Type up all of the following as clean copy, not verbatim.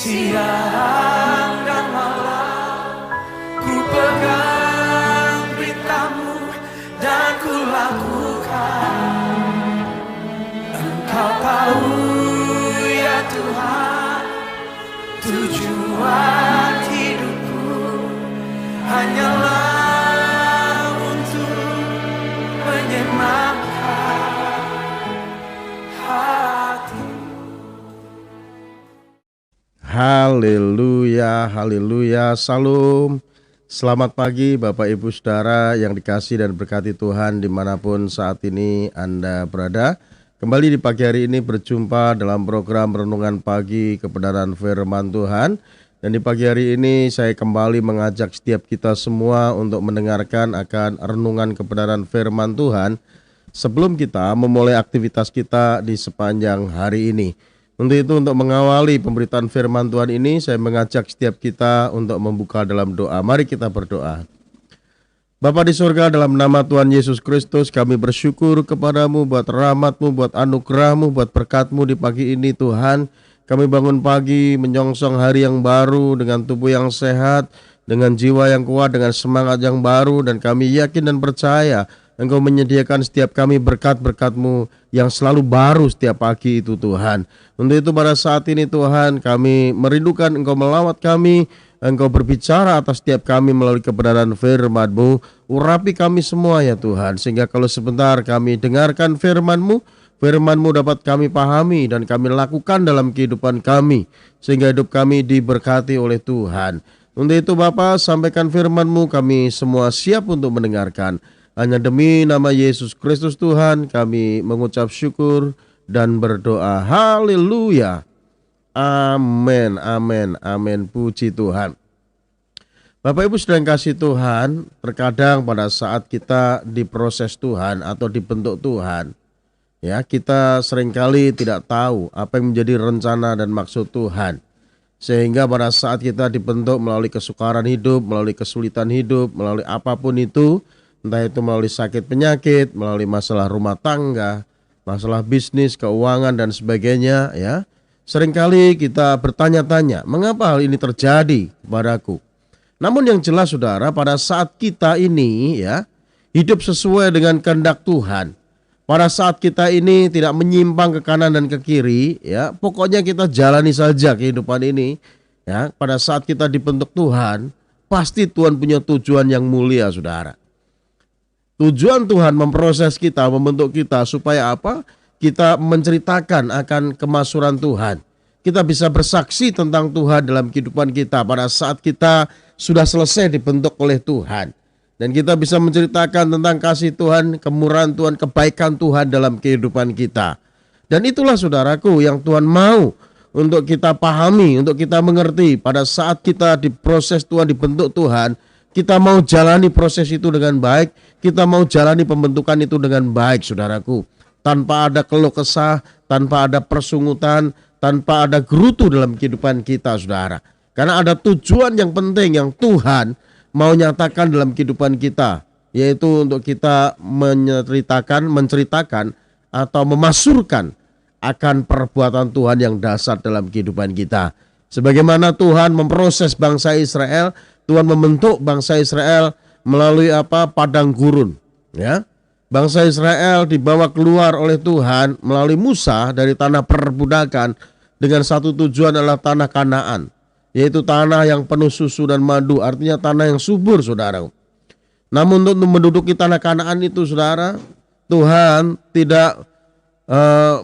siang dan malam, ku pegang beritamu dan ku lakukan. Engkau tahu ya Tuhan, tujuan hidupku hanyalah untuk menyenangkan hati. Haleluya, haleluya, salam. Selamat pagi Bapak Ibu Saudara yang dikasihi dan berkati Tuhan dimanapun saat ini Anda berada. Kembali di pagi hari ini berjumpa dalam program Renungan Pagi Kebenaran Firman Tuhan. Dan di pagi hari ini saya kembali mengajak setiap kita semua untuk mendengarkan akan renungan kebenaran firman Tuhan sebelum kita memulai aktivitas kita di sepanjang hari ini. Untuk itu, untuk mengawali pemberitaan firman Tuhan ini, saya mengajak setiap kita untuk membuka dalam doa. Mari kita berdoa. Bapa di surga, dalam nama Tuhan Yesus Kristus, kami bersyukur kepadamu buat rahmat-Mu, buat anugerah-Mu, buat berkat-Mu di pagi ini Tuhan. Kami bangun pagi menyongsong hari yang baru dengan tubuh yang sehat, dengan jiwa yang kuat, dengan semangat yang baru, dan kami yakin dan percaya Engkau menyediakan setiap kami berkat-berkat-Mu yang selalu baru setiap pagi itu Tuhan. Untuk itu pada saat ini Tuhan, kami merindukan Engkau melawat kami, Engkau berbicara atas setiap kami melalui kebenaran firman-Mu. Urapi kami semua ya Tuhan, sehingga kalau sebentar kami dengarkan firman-Mu, firman-Mu dapat kami pahami dan kami lakukan dalam kehidupan kami, sehingga hidup kami diberkati oleh Tuhan. Untuk itu Bapa, sampaikan firman-Mu, kami semua siap untuk mendengarkan. Hanya demi nama Yesus Kristus Tuhan kami mengucap syukur dan berdoa. Haleluya. Amin, amin, amin. Puji Tuhan. Bapak Ibu sedang kasih Tuhan, terkadang pada saat kita diproses Tuhan atau dibentuk Tuhan, ya, kita seringkali tidak tahu apa yang menjadi rencana dan maksud Tuhan. Sehingga pada saat kita dibentuk melalui kesukaran hidup, melalui kesulitan hidup, melalui apapun itu, entah itu melalui sakit penyakit, melalui masalah rumah tangga, masalah bisnis, keuangan, dan sebagainya, ya. Seringkali kita bertanya-tanya, mengapa hal ini terjadi kepadaku? Namun yang jelas saudara, pada saat kita ini ya hidup sesuai dengan kehendak Tuhan, pada saat kita ini tidak menyimpang ke kanan dan ke kiri, ya, pokoknya kita jalani saja kehidupan ini, ya. Pada saat kita dibentuk Tuhan, pasti Tuhan punya tujuan yang mulia, saudara. Tujuan Tuhan memproses kita, membentuk kita supaya apa? Kita menceritakan akan kemasuran Tuhan. Kita bisa bersaksi tentang Tuhan dalam kehidupan kita pada saat kita sudah selesai dibentuk oleh Tuhan. Dan kita bisa menceritakan tentang kasih Tuhan, kemurahan Tuhan, kebaikan Tuhan dalam kehidupan kita. Dan itulah saudaraku yang Tuhan mau untuk kita pahami, untuk kita mengerti. Pada saat kita diproses Tuhan, dibentuk Tuhan, kita mau jalani proses itu dengan baik, kita mau jalani pembentukan itu dengan baik saudaraku. Tanpa ada keluh kesah, tanpa ada persungutan, tanpa ada gerutu dalam kehidupan kita saudara. Karena ada tujuan yang penting yang Tuhan mau nyatakan dalam kehidupan kita, yaitu untuk kita menceritakan atau memasurkan akan perbuatan Tuhan yang dahsyat dalam kehidupan kita. Sebagaimana Tuhan memproses bangsa Israel, Tuhan membentuk bangsa Israel melalui apa? Padang gurun, ya. Bangsa Israel dibawa keluar oleh Tuhan melalui Musa dari tanah perbudakan dengan satu tujuan adalah tanah Kanaan, yaitu tanah yang penuh susu dan madu, artinya tanah yang subur, saudara. Namun untuk menduduki tanah Kanaan itu, saudara, Tuhan tidak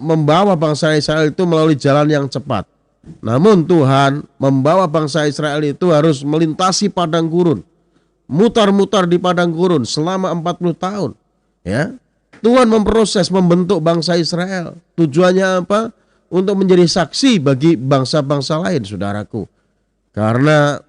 membawa bangsa Israel itu melalui jalan yang cepat. Namun Tuhan membawa bangsa Israel itu harus melintasi padang gurun, mutar-mutar di padang gurun selama 40 tahun. Ya, Tuhan memproses, membentuk bangsa Israel. Tujuannya apa? Untuk menjadi saksi bagi bangsa-bangsa lain, saudaraku. Karena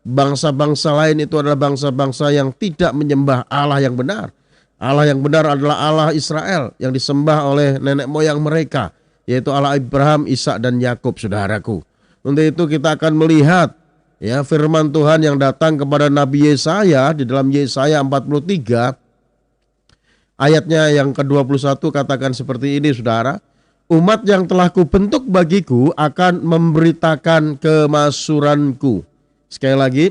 bangsa-bangsa lain itu adalah bangsa-bangsa yang tidak menyembah Allah yang benar. Allah yang benar adalah Allah Israel yang disembah oleh nenek moyang mereka, yaitu Allah Abraham, Ishak, dan Yakub, saudaraku. Untuk itu kita akan melihat ya firman Tuhan yang datang kepada Nabi Yesaya di dalam Yesaya 43 ayatnya yang ke-21 katakan seperti ini, saudara. Umat yang telah kubentuk bagiku akan memberitakan kemasyhuranku. Sekali lagi,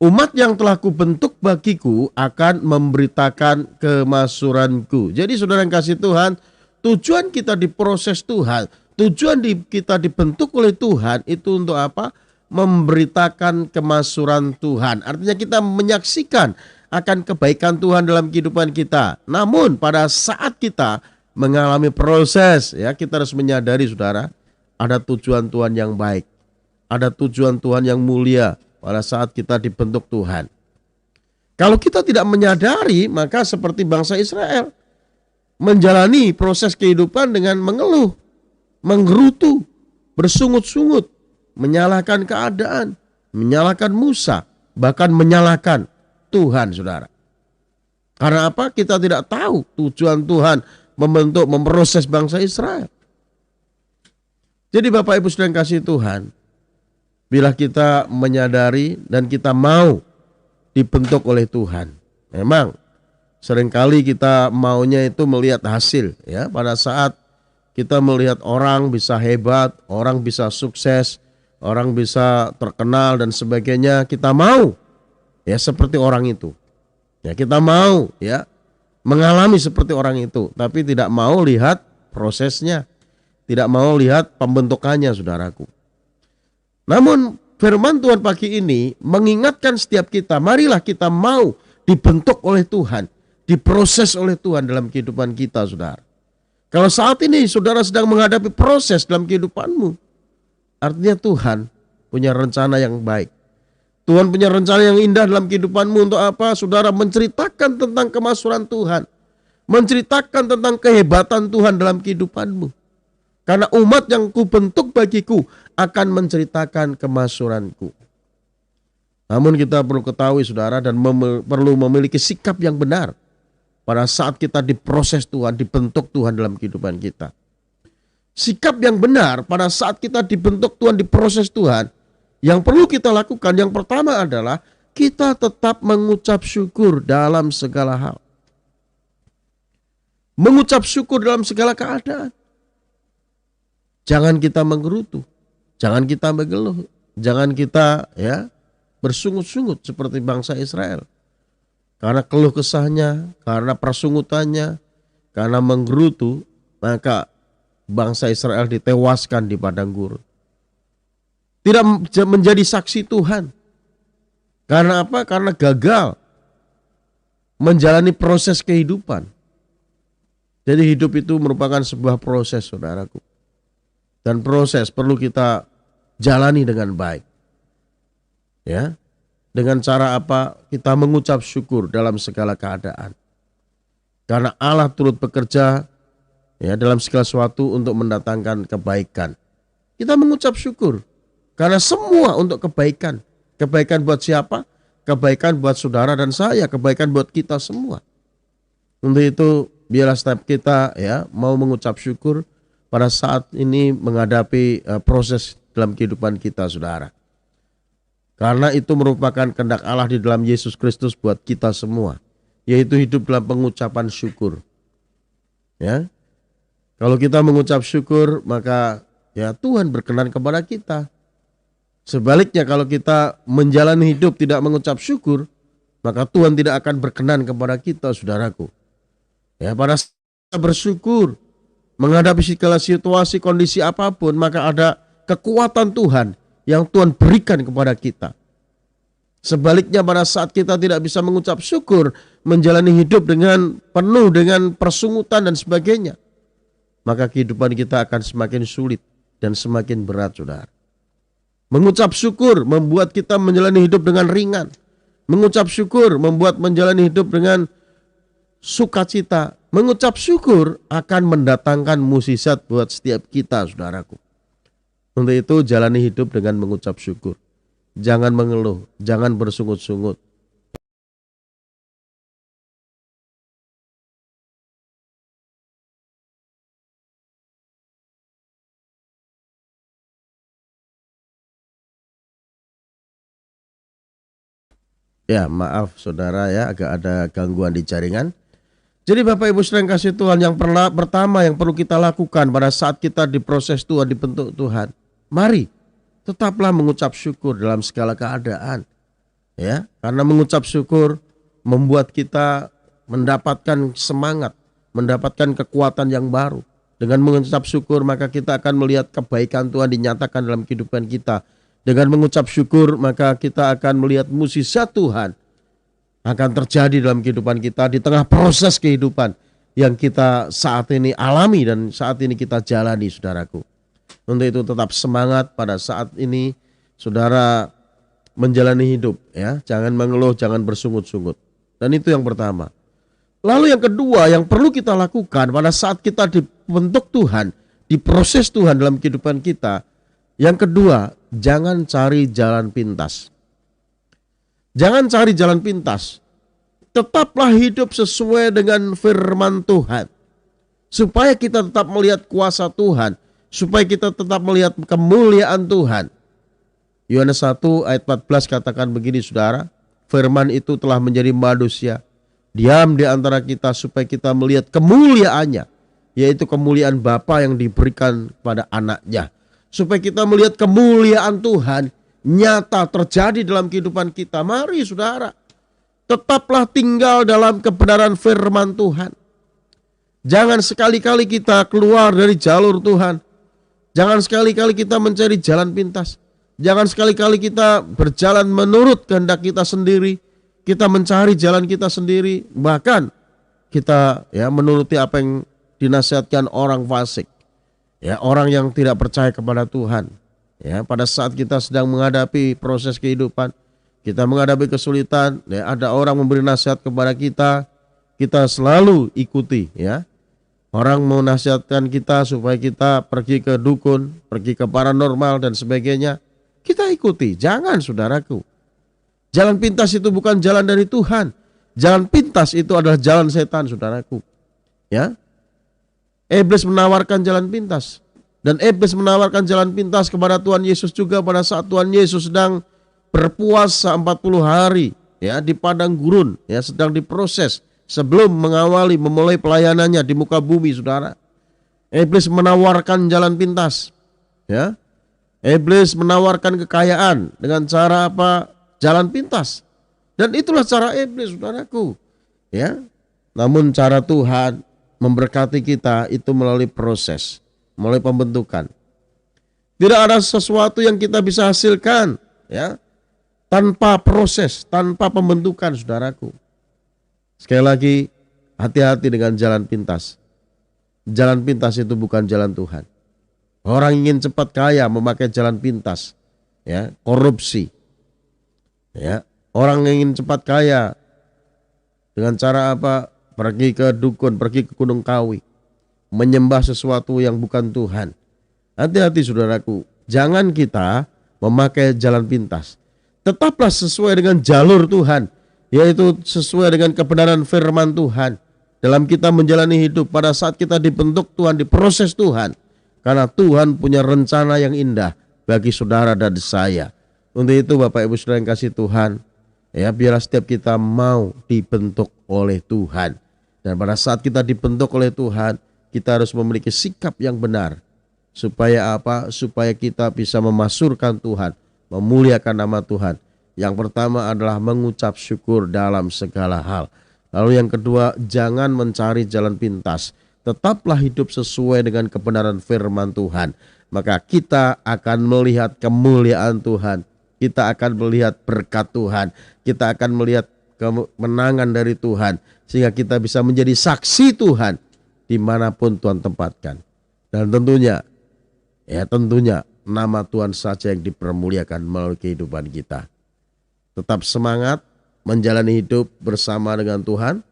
umat yang telah kubentuk bagiku akan memberitakan kemasyhuranku. Jadi saudara yang kasih Tuhan, tujuan kita diproses Tuhan, tujuan kita dibentuk oleh Tuhan itu untuk apa? Memberitakan kemasyhuran Tuhan. Artinya kita menyaksikan akan kebaikan Tuhan dalam kehidupan kita. Namun pada saat kita mengalami proses, ya, kita harus menyadari saudara, ada tujuan Tuhan yang baik, ada tujuan Tuhan yang mulia pada saat kita dibentuk Tuhan. Kalau kita tidak menyadari, maka seperti bangsa Israel menjalani proses kehidupan dengan mengeluh, menggerutu, bersungut-sungut, menyalahkan keadaan, menyalahkan Musa, bahkan menyalahkan Tuhan, saudara. Karena apa? Kita tidak tahu tujuan Tuhan membentuk, memproses bangsa Israel. Jadi Bapak Ibu Saudara yang kasih Tuhan, bila kita menyadari dan kita mau dibentuk oleh Tuhan, memang seringkali kita maunya itu melihat hasil, ya. Pada saat kita melihat orang bisa hebat, orang bisa sukses, orang bisa terkenal dan sebagainya, kita mau ya seperti orang itu. Ya, kita mau ya mengalami seperti orang itu, tapi tidak mau lihat prosesnya, tidak mau lihat pembentukannya, saudaraku. Namun firman Tuhan pagi ini mengingatkan setiap kita, marilah kita mau dibentuk oleh Tuhan, diproses oleh Tuhan dalam kehidupan kita, saudara. Kalau saat ini saudara sedang menghadapi proses dalam kehidupanmu, artinya Tuhan punya rencana yang baik. Tuhan punya rencana yang indah dalam kehidupanmu untuk apa? Saudara menceritakan tentang kemasyhuran Tuhan. Menceritakan tentang kehebatan Tuhan dalam kehidupanmu. Karena umat yang kubentuk bagiku akan menceritakan kemasyhuranku. Namun kita perlu ketahui saudara dan perlu memiliki sikap yang benar pada saat kita diproses Tuhan, dibentuk Tuhan dalam kehidupan kita. Sikap yang benar pada saat kita dibentuk Tuhan, diproses Tuhan, yang perlu kita lakukan yang pertama adalah kita tetap mengucap syukur dalam segala hal. Mengucap syukur dalam segala keadaan. Jangan kita menggerutu, jangan kita mengeluh, jangan kita ya bersungut-sungut seperti bangsa Israel. Karena keluh kesahnya, karena persungutannya, karena menggerutu, maka bangsa Israel ditewaskan di padang gurun. Tidak menjadi saksi Tuhan. Karena apa? Karena gagal menjalani proses kehidupan. Jadi hidup itu merupakan sebuah proses, saudaraku. Dan proses perlu kita jalani dengan baik. Ya. Dengan cara apa? Kita mengucap syukur dalam segala keadaan. Karena Allah turut bekerja ya dalam segala sesuatu untuk mendatangkan kebaikan. Kita mengucap syukur. Karena semua untuk kebaikan. Kebaikan buat siapa? Kebaikan buat saudara dan saya. Kebaikan buat kita semua. Untuk itu biarlah setiap kita ya mau mengucap syukur pada saat ini menghadapi proses dalam kehidupan kita, saudara. Karena itu merupakan kehendak Allah di dalam Yesus Kristus buat kita semua. Yaitu hidup dalam pengucapan syukur. Ya. Kalau kita mengucap syukur maka ya Tuhan berkenan kepada kita. Sebaliknya kalau kita menjalani hidup tidak mengucap syukur, maka Tuhan tidak akan berkenan kepada kita, saudaraku. Ya, pada saat kita bersyukur menghadapi segala situasi, kondisi apapun, maka ada kekuatan Tuhan yang Tuhan berikan kepada kita. Sebaliknya pada saat kita tidak bisa mengucap syukur, menjalani hidup dengan penuh dengan persungutan dan sebagainya, maka kehidupan kita akan semakin sulit dan semakin berat, saudara. Mengucap syukur membuat kita menjalani hidup dengan ringan. Mengucap syukur membuat menjalani hidup dengan sukacita. Mengucap syukur akan mendatangkan mukjizat buat setiap kita, saudaraku. Untuk itu jalani hidup dengan mengucap syukur. Jangan mengeluh, jangan bersungut-sungut. Ya, maaf saudara ya, agak ada gangguan di jaringan. Jadi Bapak Ibu saudara yang kasih Tuhan, yang pertama yang perlu kita lakukan pada saat kita diproses Tuhan, dibentuk Tuhan, mari tetaplah mengucap syukur dalam segala keadaan. Ya, karena mengucap syukur membuat kita mendapatkan semangat, mendapatkan kekuatan yang baru. Dengan mengucap syukur maka kita akan melihat kebaikan Tuhan dinyatakan dalam kehidupan kita. Dengan mengucap syukur maka kita akan melihat mukjizat Tuhan akan terjadi dalam kehidupan kita di tengah proses kehidupan yang kita saat ini alami dan saat ini kita jalani, saudaraku. Untuk itu tetap semangat pada saat ini saudara menjalani hidup, ya. Jangan mengeluh, jangan bersungut-sungut. Dan itu yang pertama. Lalu yang kedua yang perlu kita lakukan pada saat kita dibentuk Tuhan, diproses Tuhan dalam kehidupan kita. Yang kedua, jangan cari jalan pintas. Jangan cari jalan pintas. Tetaplah hidup sesuai dengan firman Tuhan. Supaya kita tetap melihat kuasa Tuhan. Supaya kita tetap melihat kemuliaan Tuhan. Yohanes 1 ayat 14 katakan begini, saudara. Firman itu telah menjadi manusia. Diam di antara kita supaya kita melihat kemuliaannya. Yaitu kemuliaan Bapa yang diberikan kepada anaknya. Supaya kita melihat kemuliaan Tuhan nyata terjadi dalam kehidupan kita. Mari saudara, tetaplah tinggal dalam kebenaran firman Tuhan. Jangan sekali-kali kita keluar dari jalur Tuhan. Jangan sekali-kali kita mencari jalan pintas. Jangan sekali-kali kita berjalan menurut kehendak kita sendiri. Kita mencari jalan kita sendiri. Bahkan kita menuruti apa yang dinasihatkan orang fasik. Ya, orang yang tidak percaya kepada Tuhan. Ya, pada saat kita sedang menghadapi proses kehidupan, kita menghadapi kesulitan, ya, ada orang memberi nasihat kepada kita selalu ikuti, ya. Orang mau nasihatkan kita supaya kita pergi ke dukun, pergi ke paranormal dan sebagainya, kita ikuti. Jangan, saudaraku. Jalan pintas itu bukan jalan dari Tuhan. Jalan pintas itu adalah jalan setan, saudaraku. Ya. Iblis menawarkan jalan pintas. Dan iblis menawarkan jalan pintas kepada Tuhan Yesus juga pada saat Tuhan Yesus sedang berpuasa 40 hari, ya, di padang gurun, ya, sedang diproses sebelum memulai pelayanannya di muka bumi, saudara. Iblis menawarkan jalan pintas, ya. Iblis menawarkan kekayaan dengan cara apa? Jalan pintas. Dan itulah cara iblis, saudaraku. Ya. Namun cara Tuhan memberkati kita itu melalui proses, melalui pembentukan. Tidak ada sesuatu yang kita bisa hasilkan, ya, tanpa proses, tanpa pembentukan, saudaraku. Sekali lagi, hati-hati dengan jalan pintas. Jalan pintas itu bukan jalan Tuhan. Orang ingin cepat kaya memakai jalan pintas, ya, korupsi. Ya, orang ingin cepat kaya dengan cara apa? Pergi ke dukun, pergi ke Gunung Kawi, menyembah sesuatu yang bukan Tuhan. Hati-hati, saudaraku. Jangan kita memakai jalan pintas. Tetaplah sesuai dengan jalur Tuhan, yaitu sesuai dengan kebenaran firman Tuhan. Dalam kita menjalani hidup pada saat kita dibentuk Tuhan, diproses Tuhan. Karena Tuhan punya rencana yang indah bagi saudara dan saya. Untuk itu Bapak Ibu saudara yang kasih Tuhan, ya, biarlah setiap kita mau dibentuk oleh Tuhan. Dan pada saat kita dibentuk oleh Tuhan, kita harus memiliki sikap yang benar. Supaya apa? Supaya kita bisa memasyurkan Tuhan, memuliakan nama Tuhan. Yang pertama adalah mengucap syukur dalam segala hal. Lalu yang kedua, jangan mencari jalan pintas. Tetaplah hidup sesuai dengan kebenaran firman Tuhan. Maka kita akan melihat kemuliaan Tuhan. Kita akan melihat berkat Tuhan. Kita akan melihat kemenangan dari Tuhan. Sehingga kita bisa menjadi saksi Tuhan dimanapun Tuhan tempatkan. Dan tentunya nama Tuhan saja yang dipermuliakan melalui kehidupan kita. Tetap semangat menjalani hidup bersama dengan Tuhan.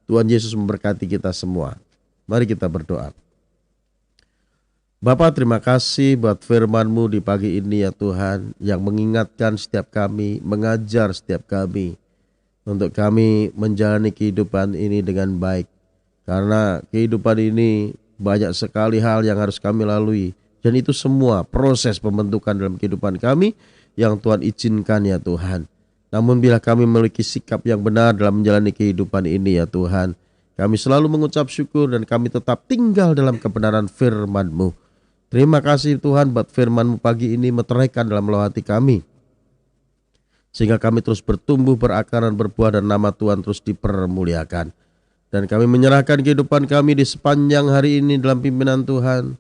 Tuhan Yesus memberkati kita semua. Mari kita berdoa. Bapa, terima kasih buat firman-Mu di pagi ini ya Tuhan, yang mengingatkan setiap kami, mengajar setiap kami, untuk kami menjalani kehidupan ini dengan baik. Karena kehidupan ini banyak sekali hal yang harus kami lalui. Dan itu semua proses pembentukan dalam kehidupan kami yang Tuhan izinkan ya Tuhan. Namun bila kami memiliki sikap yang benar dalam menjalani kehidupan ini ya Tuhan, Kami selalu mengucap syukur dan kami tetap tinggal dalam kebenaran firman-Mu. Terima kasih Tuhan buat firman-Mu pagi ini meteraikan dalam loh hati kami, sehingga kami terus bertumbuh, berakar dan berbuah dan nama Tuhan terus dipermuliakan. Dan kami menyerahkan kehidupan kami di sepanjang hari ini dalam pimpinan Tuhan.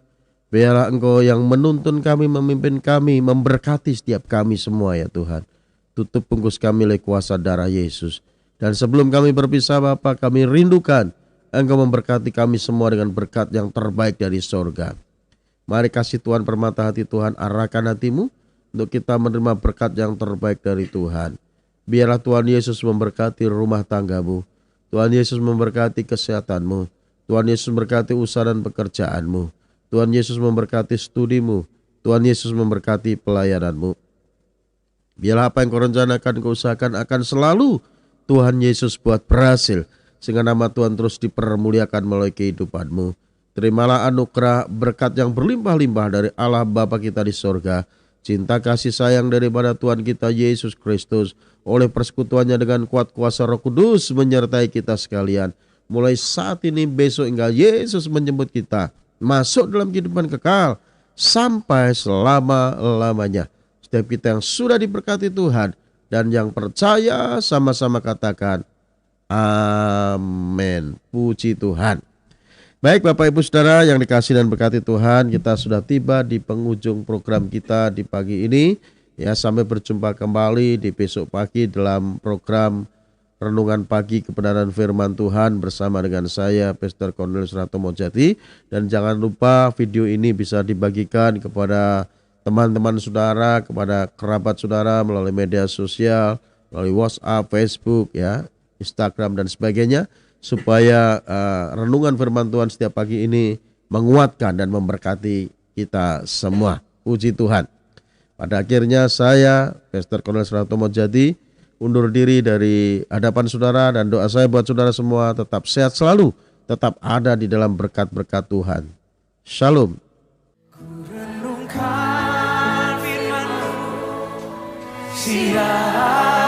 Biarlah Engkau yang menuntun kami, memimpin kami, memberkati setiap kami semua ya Tuhan. Tutup bungkus kami oleh kuasa darah Yesus. Dan sebelum kami berpisah Bapa, kami rindukan Engkau memberkati kami semua dengan berkat yang terbaik dari sorga. Mari kasih Tuhan permata hati Tuhan, arahkan hatimu untuk kita menerima berkat yang terbaik dari Tuhan. Biarlah Tuhan Yesus memberkati rumah tanggamu. Tuhan Yesus memberkati kesehatanmu. Tuhan Yesus memberkati usaha dan pekerjaanmu. Tuhan Yesus memberkati studimu. Tuhan Yesus memberkati pelayananmu. Biarlah apa yang kau rencanakan, kau usahakan akan selalu Tuhan Yesus buat berhasil, sehingga nama Tuhan terus dipermuliakan melalui kehidupanmu. Terimalah anugerah berkat yang berlimpah-limpah dari Allah Bapa kita di sorga, cinta kasih sayang daripada Tuhan kita Yesus Kristus, oleh persekutuannya dengan kuat kuasa Roh Kudus menyertai kita sekalian. Mulai saat ini, besok hingga Yesus menjemput kita masuk dalam kehidupan kekal sampai selama-lamanya. Setiap kita yang sudah diberkati Tuhan dan yang percaya sama-sama katakan amin. Puji Tuhan. Baik Bapak Ibu Saudara yang dikasihi dan berkati Tuhan, kita sudah tiba di penghujung program kita di pagi ini. Ya, sampai berjumpa kembali di besok pagi dalam program Renungan Pagi Kebenaran Firman Tuhan bersama dengan saya Pastor Cornelius Ratomojati. Dan jangan lupa video ini bisa dibagikan kepada teman-teman saudara, kepada kerabat saudara melalui media sosial, melalui WhatsApp, Facebook, ya, Instagram dan sebagainya, supaya renungan firman Tuhan setiap pagi ini menguatkan dan memberkati kita semua. Puji Tuhan. Pada akhirnya saya, Pastor Cornelius Ratomojati, undur diri dari hadapan saudara, dan doa saya buat saudara semua tetap sehat selalu, tetap ada di dalam berkat-berkat Tuhan. Shalom. Renungkan firman-Mu, siap